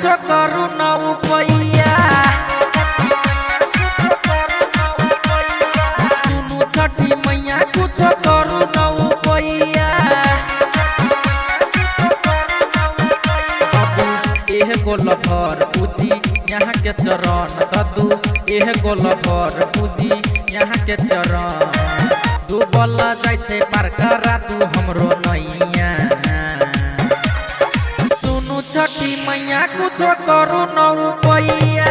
करू न उपैया सुनु छठी मैया कुछ करू न उपैया एह गोल भर पूजी यहाँ के चरण ददू एह गोल भर पूजी यहाँ के चरण डूबल जाइछे पार करा तू हमरो नैया सुनु छठी मैया कुछ करू न उपैया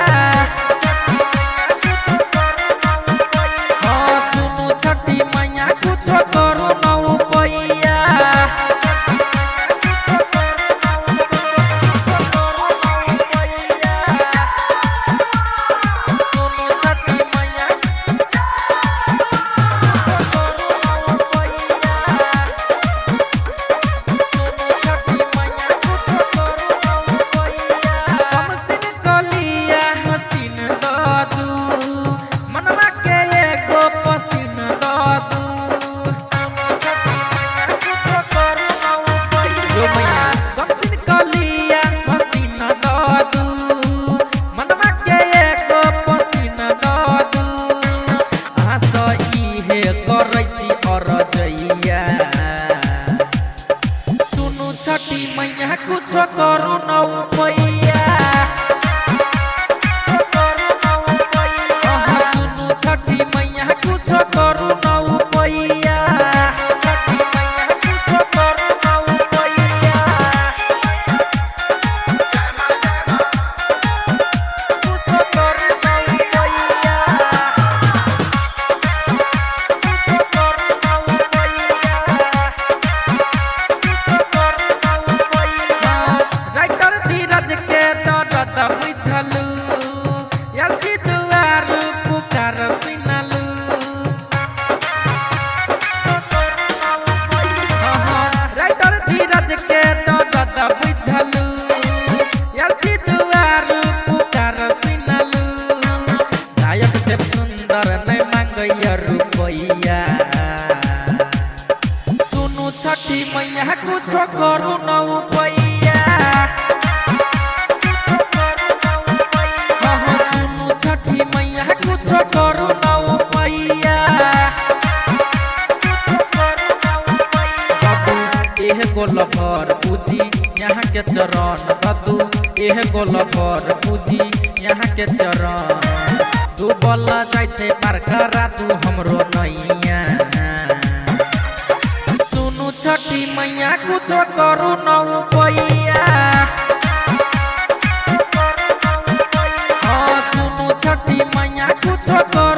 सुनु छठी मैया कुछ करू न उपैया सुनु छठी मैया कुछ करू न उपैया सुनु छठी मैया कुछ करू न उपैया सुनु छठी मैया कुछ करू न उपैया सुनु छठी मैया कुछ करू न उपैया एह गोल भर पूजी यहाँ के चरण ददू एह गोल भर पूजी यहाँ के चरण डूबल जाइछे पार करा तू हमरो नैया सुनु छठी मैया कुछ करू न उपैया सुनु छठी मैया कुछ करू